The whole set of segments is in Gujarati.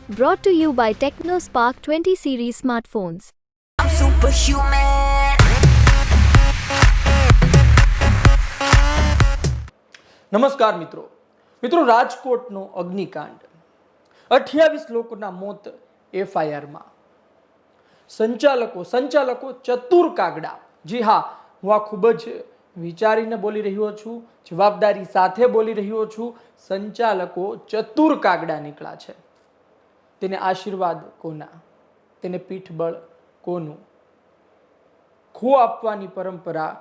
Brought to you by TechnoSpark 20 series smartphones. I'm superhuman. નમસ્કાર મિત્રો રાજકોટનો અગ્નિકાંડ 28 લોકોના મોત એફઆઈઆરમાં સંચાલકો ચતુર કાગડા. જી હા, હું આ ખૂબ જ વિચારીને બોલી રહ્યો છું, જવાબદારી સાથે બોલી રહ્યો છું. સંચાલકો ચતુર કાગડા નીકળ્યા છે. તેને આશીર્વાદ કોના, તેને પીઠબળ કોનું? ખો આપવાની પરંપરા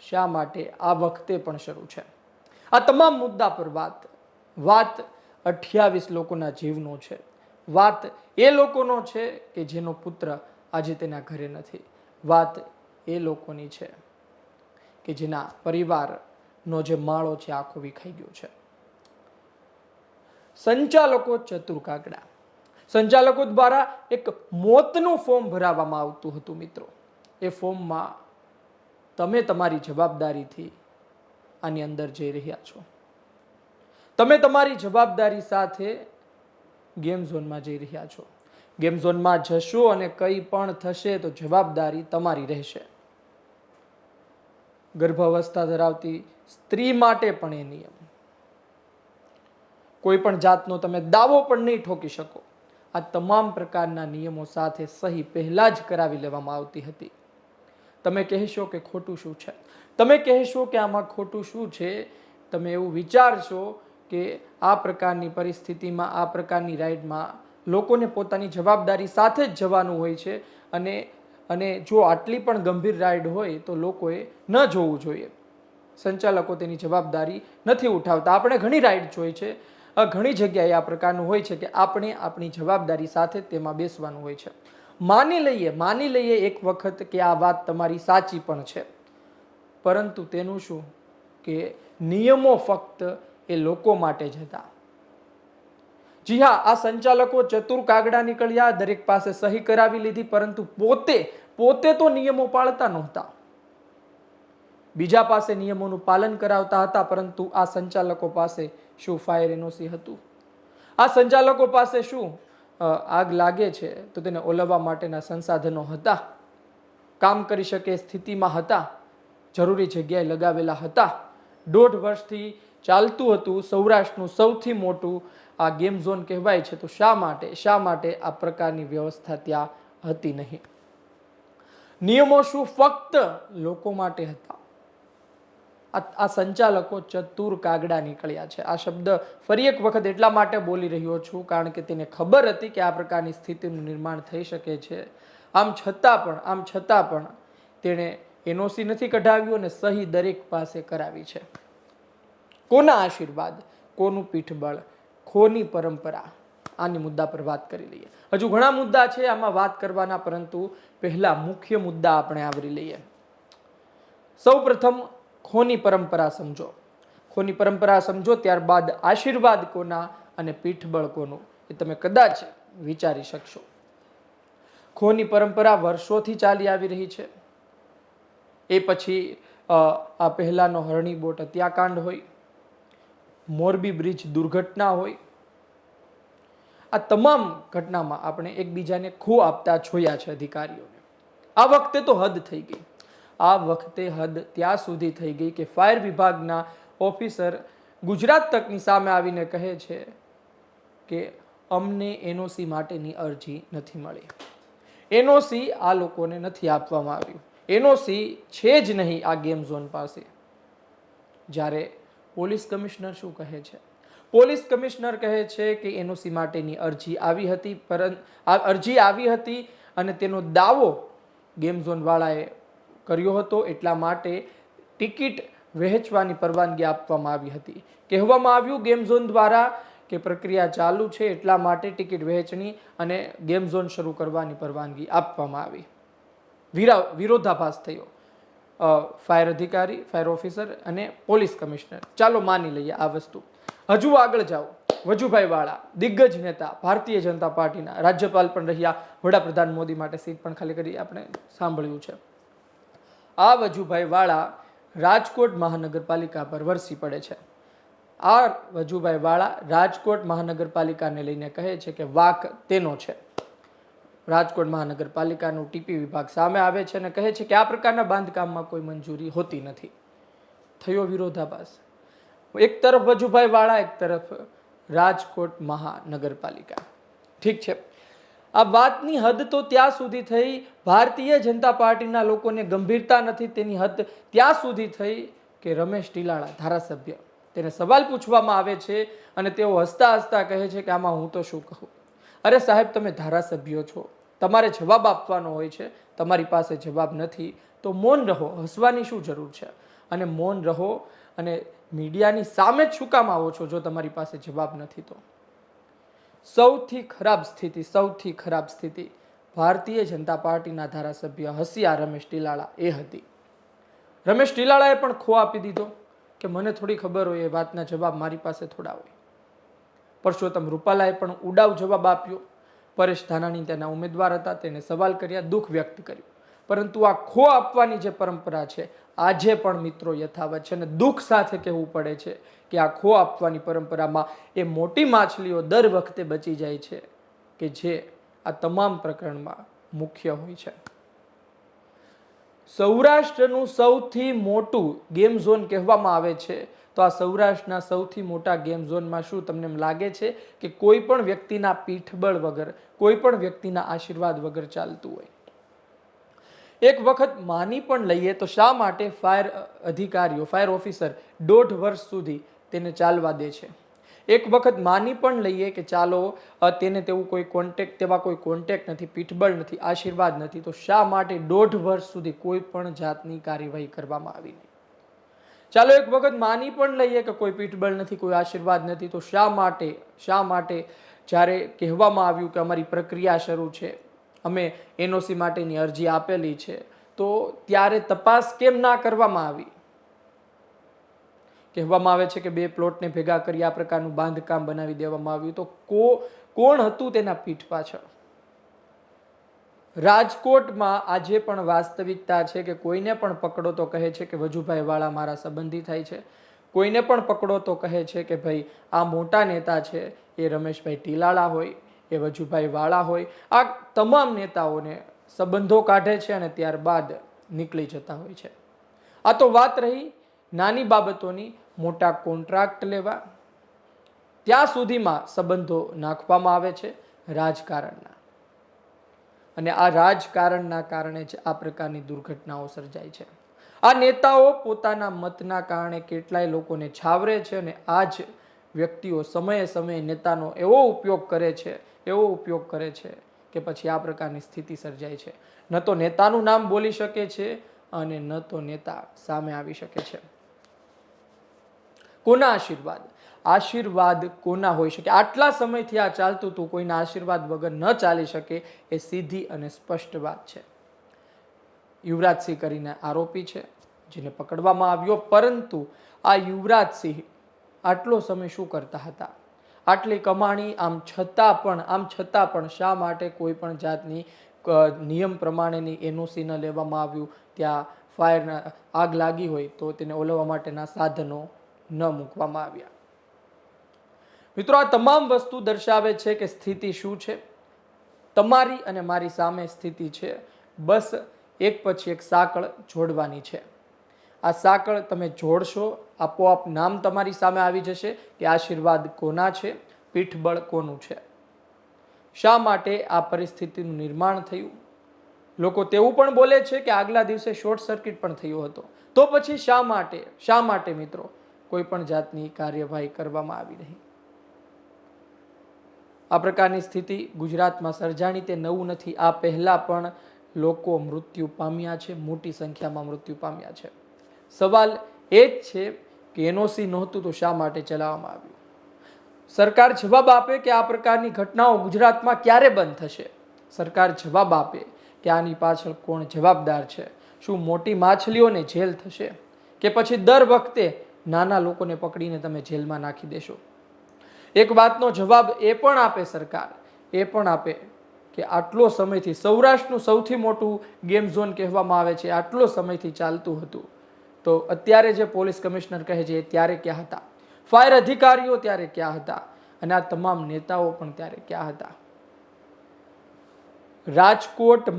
શા માટે આ વખતે પણ શરૂ છે? આ તમામ મુદ્દા પર વાત 28 લોકોના જીવનો છે. વાત એ લોકોનો છે કે જેનો પુત્ર આજે તેના ઘરે નથી. વાત એ લોકોની છે કે જેના પરિવારનો જે માળો છે આખો વિખાઈ ગયો છે. સંચાલકો ચતુર કાગડા. સંચાલકો દ્વારા એક મોતનું ફોર્મ ભરાવવામાં આવતું હતું મિત્રો. એ ફોર્મમાં તમે તમારી જવાબદારીથી આની અંદર જઈ રહ્યા છો. તમે તમારી જવાબદારી સાથે ગેમ ઝોનમાં જઈ રહ્યા છો. ગેમ ઝોનમાં જશો અને કંઈ પણ થશે તો જવાબદારી તમારી રહેશે. ગર્ભાવસ્થા ધરાવતી સ્ત્રી માટે પણ એ નિયમ. કોઈ પણ જાતનો તમે દાવો પણ નહીં ઠોકી શકો. આ તમામ પ્રકારના નિયમો સાથે સહી પહેલા જ કરાવી લેવામાં આવતી હતી. તમે કહેશો કે ખોટું શું છે, તમે કહેશો કે આમાં ખોટું શું છે. તમે એવું વિચારશો કે આ પ્રકારની પરિસ્થિતિમાં, આ પ્રકારની રાઇડમાં લોકોને પોતાની જવાબદારી સાથે જ જવાનું હોય છે. અને જો આટલી પણ ગંભીર રાઇડ હોય તો લોકોએ ન જોવું જોઈએ. સંચાલકો તેની જવાબદારી નથી ઉઠાવતા. આપણે ઘણી રાઇડ જોઈ છે, ઘણી જગ્યાએ આ પ્રકારનું હોય છે કે આપણે આપણી જવાબદારી સાથે તેમાં બેસવાનું હોય છે. માની લઈએ એક વખત કે આ વાત તમારી સાચી પણ છે, પરંતુ તેનું શું કે નિયમો ફક્ત એ લોકો માટે જ હતા. જી હા, આ સંચાલકો ચતુર કાગડા નીકળ્યા, દરેક પાસે સહી કરાવી લીધી, પરંતુ પોતે તો નિયમો પાળતા નહોતા. બીજા પાસે નિયમોનું પાલન કરાવતા હતા, પરંતુ આ સંચાલકો પાસે શું ફાયર એનઓસી હતું? આ સંચાલકો પાસે શું આગ લાગે છે તો તેને ઓલવવા માટેના સંસાધનો હતા? કામ કરી શકે સ્થિતિમાં હતા? જરૂરી જગ્યાએ લગાવેલા હતા? 1.5 વર્ષથી ચાલતું હતું સૌરાષ્ટ્રનું સૌથી મોટું આ ગેમ ઝોન કહેવાય છે, તો શા માટે આ પ્રકારની વ્યવસ્થા ત્યાં હતી નહીં? નિયમો શું ફક્ત લોકો માટે હતા? આ સંચાલકો ચતુર કાગડા નીકળ્યા છે. આ શબ્દ ફરી એક વખત એટલા માટે બોલી રહ્યો છું કારણ કે તેને ખબર હતી કે આ પ્રકારની સ્થિતિનું નિર્માણ થઈ શકે છે. આમ છતાં પણ તેણે એનઓસી નથી કઢાવ્યું અને સહી દરેક પાસે કરાવી છે. કોના આશીર્વાદ, કોનું પીઠબળ, ખોની પરંપરા? આની મુદ્દા પર વાત કરી લઈએ. હજુ ઘણા મુદ્દા છે આમાં વાત કરવાના, પરંતુ પહેલા મુખ્ય મુદ્દા આપણે આવરી લઈએ. સૌપ્રથમ ખોની પરંપરા સમજો. ખોની પરંપરા સમજો, ત્યારબાદ આશીર્વાદ કોના અને પીઠબળ કોનું એ તમે કદાચ વિચારી શકશો. ખોની પરંપરા વર્ષોથી ચાલી આવી રહી છે. એ પછી આ પહેલાનો હરણી બોટ હત્યાકાંડ હોય, મોરબી બ્રિજ દુર્ઘટના હોય, આ તમામ ઘટનામાં આપણે એકબીજાને ખો આપતા જોયા છે અધિકારીઓને. આ વખતે તો હદ થઈ ગઈ. આ વખતે હદ ત્યાં સુધી થઈ ગઈ કે ફાયર વિભાગના ઓફિસર ગુજરાત તકની સામે આવીને કહે છે કે અમને એનઓસી માટેની અરજી નથી મળી. એનઓસી આ લોકોને નથી આપવામાં આવ્યું. એનઓસી છે જ નહીં આ ગેમ ઝોન પાસે. જ્યારે પોલીસ કમિશનર શું કહે છે? પોલીસ કમિશનર કહે છે કે એનઓસી માટેની અરજી આવી હતી અને તેનો દાવો ગેમ ઝોન વાળાએ કર્યો હતો, એટલા માટે ટિકિટ વહેંચવાની પરવાનગી આપવામાં આવી હતી. કહેવામાં આવ્યું ગેમ ઝોન દ્વારા કે પ્રક્રિયા ચાલુ છે, એટલા માટે ટિકિટ વહેંચણી અને ગેમ ઝોન શરૂ કરવાની પરવાનગી આપવામાં આવી. વિરોધાભાસ થયો ફાયર અધિકારી, ફાયર ઓફિસર અને પોલીસ કમિશનર. ચાલો માની લઈએ આ વસ્તુ. હજુ આગળ જાઓ. વજુભાઈ વાળા, દિગ્ગજ નેતા, ભારતીય જનતા પાર્ટીના રાજ્યપાલ પણ રહ્યા, વડાપ્રધાન મોદી માટે સીટ પણ ખાલી કરી આપણે સાંભળ્યું છે. આ વજુભાઈ વાળા રાજકોટ મહાનગરપાલિકા પર વરસી પડે છે. આ વજુભાઈ વાળા રાજકોટ મહાનગરપાલિકાને લઈને કહે છે કે વાક તેનો છે. રાજકોટ મહાનગરપાલિકાનું ટીપી વિભાગ સામે આવે છે અને કહે છે કે આ પ્રકારના બાંધકામમાં કોઈ મંજૂરી હોતી નથી. થયો વિરોધાભાસ. એક તરફ વજુભાઈ વાળા, એક તરફ રાજકોટ મહાનગરપાલિકા. ઠીક છે, આ વાતની હદ તો ત્યાં સુધી થઈ, ભારતીય જનતા પાર્ટીના લોકોને ગંભીરતા નથી, તેની હદ ત્યાં સુધી થઈ કે રમેશ ટીલાળા ધારાસભ્ય, તેને સવાલ પૂછવામાં આવે છે અને તેઓ હસતા હસતા કહે છે કે આમાં હું તો શું કહું. અરે સાહેબ, તમે ધારાસભ્યો છો, તમારે જવાબ આપવાનો હોય છે, તમારી પાસે જવાબ નથી તો મૌન રહો, હસવાની શું જરૂર છે? અને મૌન રહો અને મીડિયાની સામે જ શું કામ આવો છો જો તમારી પાસે જવાબ નથી તો? સૌથી ખરાબ સ્થિતિ ભારતીય જનતા પાર્ટીના ધારાસભ્ય હસિયા રમેશ ટીલાળા એ હતી. રમેશ ટીલાળાએ પણ ખો આપી દીધો કે મને થોડી ખબર હોય, એ વાતના જવાબ મારી પાસે થોડા હોય. પરસોત્તમ રૂપાલાએ પણ ઉડાવ જવાબ આપ્યો. પરેશ ધાનાણી તેના ઉમેદવાર હતા, તેને સવાલ કર્યા, દુઃખ વ્યક્ત કર્યું. પરંતુ આ ખો આપવાની જે પરંપરા છે આજે પણ મિત્રો યથાવત છે અને દુઃખ સાથે કહેવું પડે છે કે આ ખો આપવાની પરંપરામાં એ મોટી માછલીઓ દર વખતે બચી જાય છે કે જે આ તમામ પ્રકરણમાં મુખ્ય હોય છે. સૌરાષ્ટ્રનું સૌથી મોટું ગેમ ઝોન કહેવામાં આવે છે, તો આ સૌરાષ્ટ્રના સૌથી મોટા ગેમ ઝોનમાં શું તમને એમ લાગે છે કે કોઈ પણ વ્યક્તિના પીઠબળ વગર, કોઈ પણ વ્યક્તિના આશીર્વાદ વગર ચાલતું હોય? એક વખત માની પણ લઈએ તો શા માટે ફાયર ઓફિસર 1.5 વર્ષ સુધી તેને ચાલવા દે છે? એક વખત માની પણ લઈએ કે ચાલો તેને તેવા કોઈ કોન્ટેક્ટ નથી, પીઠબળ નથી, આશીર્વાદ નથી, તો શા માટે 1.5 વર્ષ સુધી કોઈ પણ જાતની કાર્યવાહી કરવામાં આવી નહીં? ચાલો એક વખત માની પણ લઈએ કે કોઈ પીઠબળ નથી, કોઈ આશીર્વાદ નથી, તો શા માટે જ્યારે કહેવામાં આવ્યું કે અમારી પ્રક્રિયા શરૂ છે, અમે એનઓસી માટેની અરજી આપેલી છે, તો ત્યારે તપાસ કેમ ના કરવામાં આવી? કહેવામાં આવે છે કે 2 પ્લોટને ભેગા કરી આ પ્રકારનું બાંધકામ બનાવી દેવામાં આવ્યું, તો કોણ હતું તેના પીઠ પાછળ? રાજકોટમાં આજે પણ વાસ્તવિકતા છે કે કોઈને પણ પકડો તો કહે છે કે વજુભાઈ વાળા મારા સંબંધી થાય છે, કોઈને પણ પકડો તો કહે છે કે ભાઈ આ મોટા નેતા છે, એ રમેશભાઈ ટીલાળા હોય, એ વજુભાઈ વાળા હોય. આ તમામ નેતાઓને સંબંધો કાઢે છે અને ત્યારબાદ નીકળી જતા હોય છે. આ તો વાત રહી નાની બાબતોની. મોટા કોન્ટ્રાક્ટ લેવા ત્યાં સુધીમાં સંબંધો નાખવામાં આવે છે રાજકારણના, અને આ રાજકારણના કારણે જ આ પ્રકારની દુર્ઘટનાઓ સર્જાય છે. આ નેતાઓ પોતાના મતના કારણે કેટલાય લોકોને છાવરે છે અને આ જ વ્યક્તિઓ સમયે સમયે નેતાનો એવો ઉપયોગ કરે છે કે પછી આ પ્રકારની સ્થિતિ સર્જાય છે. ન તો નેતાનું નામ બોલી શકે છે અને ન તો નેતા સામે આવી શકે છે. કોના આશીર્વાદ કોના હોઈ શકે? આટલા સમયથી આ ચાલતું હતું, કોઈના આશીર્વાદ વગર ન ચાલી શકે, એ સીધી અને સ્પષ્ટ વાત છે. યુવરાજસિંહ કરીને આરોપી છે જેને પકડવામાં આવ્યો, પરંતુ આ યુવરાજસિંહ આટલો સમય શું કરતા હતા? આટલી કમાણી આમ છતાં પણ શા માટે કોઈ પણ જાતની નિયમ પ્રમાણેની એનઓસી ન લેવામાં આવ્યું? ત્યાં આગ લાગી હોય તો તેને ઓલવવા માટેના સાધનો ન મૂકવામાં આવ્યા? મિત્રો, આ તમામ વસ્તુ દર્શાવે છે કે સ્થિતિ શું છે. તમારી અને મારી સામે સ્થિતિ છે. બસ એક પછી એક સાંકળ જોડવાની છે. આ સાંકળ તમે જોડશો, આપોઆપ નામ તમારી સામે આવી જશે કે આશીર્વાદ કોના છે, પીઠબળ કોનું છે. શા માટે આ પરિસ્થિતિનું નિર્માણ થયું? લોકો તેવું પણ બોલે છે કે આગલા દિવસે શોર્ટ સર્કિટ પણ થયો હતો. તો પછી શા માટે મિત્રો કોઈ પણ જાતની કાર્યવાહી કરવામાં આવી નહીં? આ પ્રકારની સ્થિતિ ગુજરાતમાં સર્જાણી તે નવું નથી. આ પહેલા પણ લોકો મૃત્યુ પામ્યા છે, મોટી સંખ્યામાં મૃત્યુ પામ્યા છે. સવાલ એ જ છે કે એનઓસી નહોતું તો શા માટે ચલાવવામાં આવ્યું? સરકાર જવાબ આપે કે આ પ્રકારની ઘટનાઓ ગુજરાતમાં ક્યારે બંધ થશે? સરકાર જવાબ આપે કે આની પાછળ કોણ જવાબદાર છે? શું મોટી માછલીઓને જેલ થશે કે પછી દર વખતે નાના લોકોને પકડીને તમે જેલમાં નાખી દેશો? એક વાતનો જવાબ એ પણ આપે સરકાર, એ પણ આપે કે આટલો સમયથી સૌરાષ્ટ્રનું સૌથી મોટું ગેમ ઝોન કહેવામાં આવે છે, આટલો સમયથી ચાલતું હતું, તો અત્યારે જે પોલીસ કમિશનર કહે છે એ ત્યારે ક્યાં હતા? ફાયર અધિકારીઓ ત્યારે ક્યાં હતા અને આ તમામ નેતાઓ પણ ત્યારે ક્યાં હતા? રાજકોટ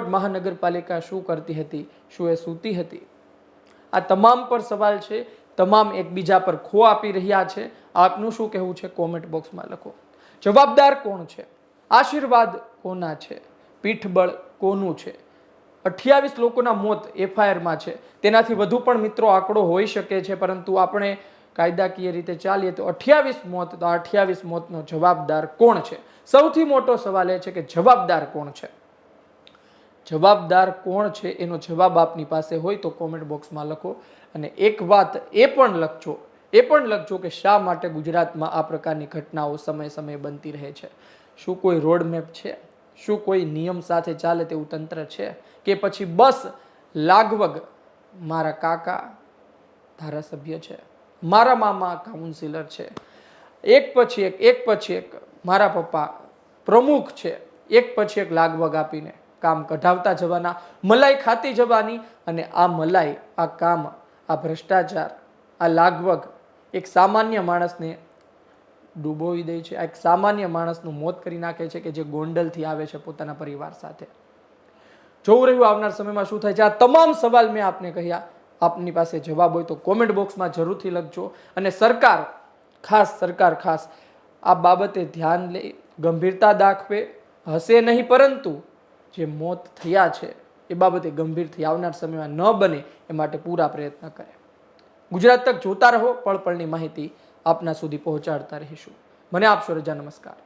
મહાનગરપાલિકા શું કરતી હતી? શું એ સૂતી હતી? આ તમામ પર સવાલ છે. તમામ એકબીજા પર ખો આપી રહ્યા છે. આપનું શું કહેવું છે? કોમેન્ટ બોક્સમાં લખો. જવાબદાર કોણ છે? આશીર્વાદ કોના છે? પીઠબળ કોનું છે? 28 લોકોના મોત એફઆઈઆરમાં છે. તેનાથી વધુ પણ મિત્રો આંકડો હોઈ શકે છે, પરંતુ આપણે કાયદાકીય રીતે ચાલીએ તો 28 મોત. તો 28 મોતનો જવાબદાર કોણ છે? સૌથી મોટો સવાલ એ છે કે જવાબદાર કોણ છે? જવાબદાર કોણ છે એનો જવાબ આપની પાસે હોય તો કોમેન્ટ બોક્સમાં લખો. અને એક વાત એ પણ લખજો કે શા માટે ગુજરાતમાં આ પ્રકારની ઘટનાઓ સમય સમયે બનતી રહે છે. શું કોઈ રોડ મેપ છે? શું કોઈ નિયમ સાથે ચાલે તેવું તંત્ર છે? કે પછી બસ લાગવગ મારા કાકા ધારાસભ્ય છે, મારા મામા કાઉન્સિલર છે, એક પછી એક મારા પપ્પા પ્રમુખ છે, એક પછી એક લાગવગ આપીને કામ કઢાવતા જવાના, મલાઈ ખાતી જવાની, અને આ મલાઈ, આ કામ, આ ભ્રષ્ટાચાર, આ લાગવગ એક સામાન્ય માણસને ડૂબોવી દે છે. આ એક સામાન્ય માણસનું મોત કરી નાખે છે કે જે ગોંડલથી આવે છે પોતાના પરિવાર સાથે. જોવું રહ્યું આવનાર સમયમાં શું થાય છે. આ તમામ સવાલ મેં આપને કહ્યા. આપની પાસે જવાબ હોય તો કોમેન્ટ બોક્સમાં જરૂરથી લખજો. અને સરકાર ખાસ આ બાબતે ધ્યાન લે, ગંભીરતા દાખવે, હશે નહીં, પરંતુ જે મોત થયા છે એ બાબતે ગંભીરથી આવનાર સમયમાં ન બને એ માટે પૂરા પ્રયત્ન કરે. ગુજરાત તક જોતા રહો. પળ પળની માહિતી આપના સુધી પહોંચાડતા રહીશું. મને આપશો રજા. નમસ્કાર.